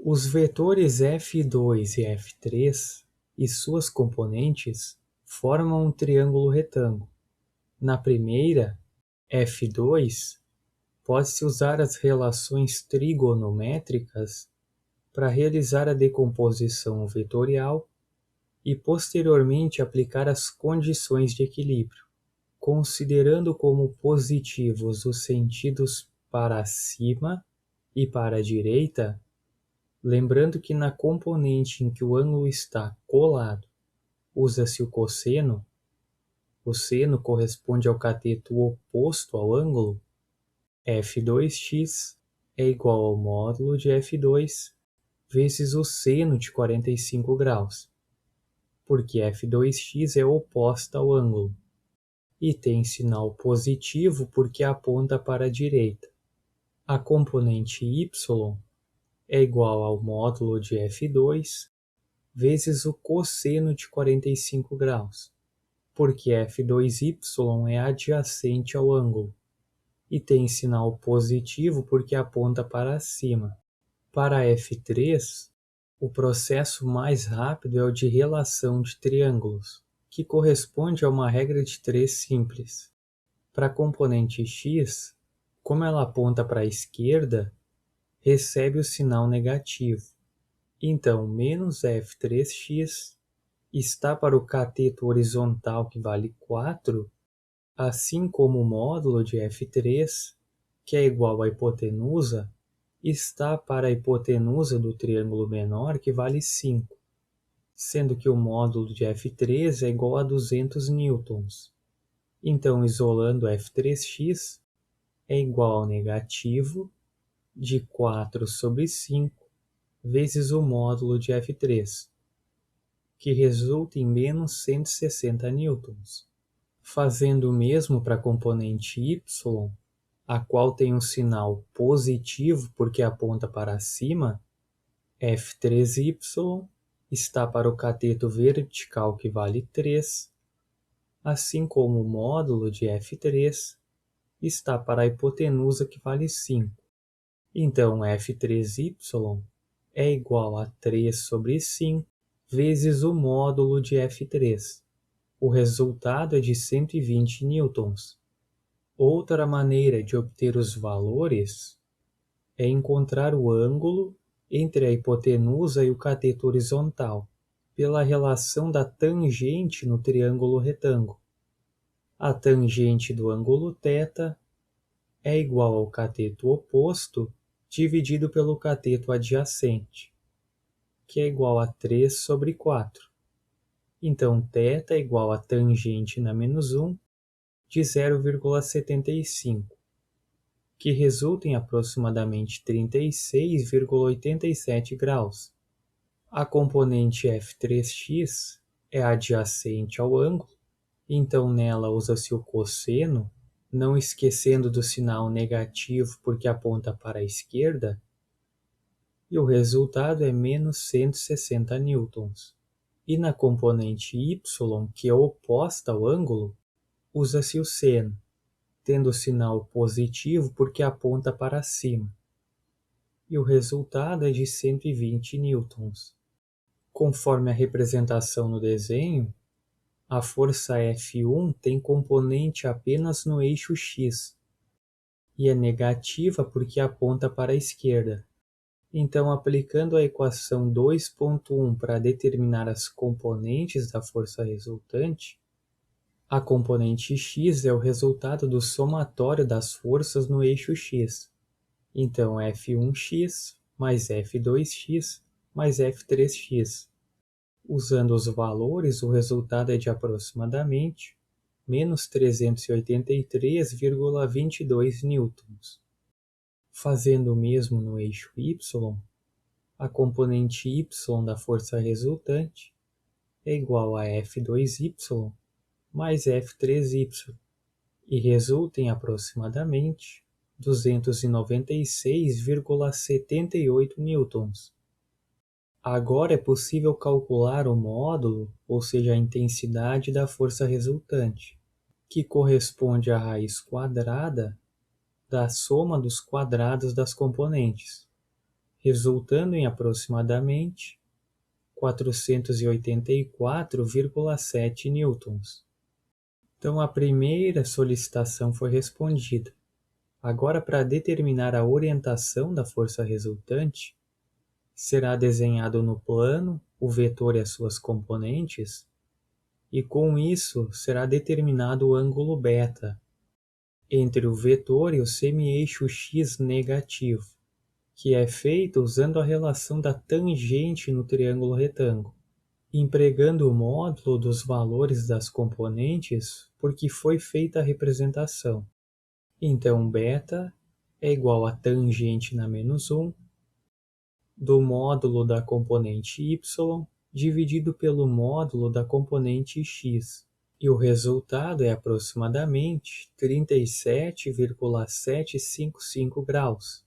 Os vetores F2 e F3 e suas componentes formam um triângulo retângulo. Na primeira, F2, pode-se usar as relações trigonométricas para realizar a decomposição vetorial e posteriormente aplicar as condições de equilíbrio, considerando como positivos os sentidos para cima e para a direita, lembrando que na componente em que o ângulo está colado, usa-se o cosseno. O seno corresponde ao cateto oposto ao ângulo. F2x é igual ao módulo de F2 vezes o seno de 45 graus, porque F2x é oposta ao ângulo, e tem sinal positivo porque aponta para a direita. A componente y é igual ao módulo de F2 vezes o cosseno de 45 graus, porque F2y é adjacente ao ângulo, e tem sinal positivo porque aponta para cima. Para F3, o processo mais rápido é o de relação de triângulos, que corresponde a uma regra de 3 simples. Para a componente x, como ela aponta para a esquerda, recebe o sinal negativo. Então, menos F3x está para o cateto horizontal, que vale 4, assim como o módulo de F3, que é igual à hipotenusa, está para a hipotenusa do triângulo menor, que vale 5, sendo que o módulo de F3 é igual a 200 newtons. Então, isolando F3x, é igual ao negativo de 4 sobre 5 vezes o módulo de F3, que resulta em menos 160 newtons. Fazendo o mesmo para a componente y, a qual tem um sinal positivo porque aponta para cima, F3y está para o cateto vertical, que vale 3, assim como o módulo de F3 está para a hipotenusa, que vale 5. Então, F3y é igual a 3 sobre 5 vezes o módulo de F3. O resultado é de 120 newtons. Outra maneira de obter os valores é encontrar o ângulo entre a hipotenusa e o cateto horizontal, pela relação da tangente no triângulo retângulo. A tangente do ângulo θ é igual ao cateto oposto dividido pelo cateto adjacente, que é igual a 3 sobre 4. Então, θ é igual a tangente na menos 1 de 0,75, que resulta em aproximadamente 36,87 graus. A componente F3x é adjacente ao ângulo, então nela usa-se o cosseno, não esquecendo do sinal negativo porque aponta para a esquerda, e o resultado é menos 160 newtons. E na componente y, que é oposta ao ângulo, usa-se o seno, tendo o sinal positivo porque aponta para cima, e o resultado é de 120 newtons. Conforme a representação no desenho, a força F1 tem componente apenas no eixo x, e é negativa porque aponta para a esquerda. Então, aplicando a equação 2.1 para determinar as componentes da força resultante, a componente x é o resultado do somatório das forças no eixo x. Então, F1x mais F2x mais F3x. Usando os valores, o resultado é de aproximadamente menos 383,22 newtons. Fazendo o mesmo no eixo y, a componente y da força resultante é igual a F2y mais F3y, e resulta em aproximadamente 296,78 newtons. Agora é possível calcular o módulo, ou seja, a intensidade da força resultante, que corresponde à raiz quadrada da soma dos quadrados das componentes. resultando em aproximadamente 484,7 newtons. Então, a primeira solicitação foi respondida. Agora, para determinar a orientação da força resultante, será desenhado no plano o vetor e as suas componentes, e com isso será determinado o ângulo β entre o vetor e o semi-eixo x negativo, que é feito usando a relação da tangente no triângulo retângulo, empregando o módulo dos valores das componentes por que foi feita a representação. Então, β é igual a tangente na menos 1 do módulo da componente y dividido pelo módulo da componente x. E o resultado é aproximadamente 37,755 graus.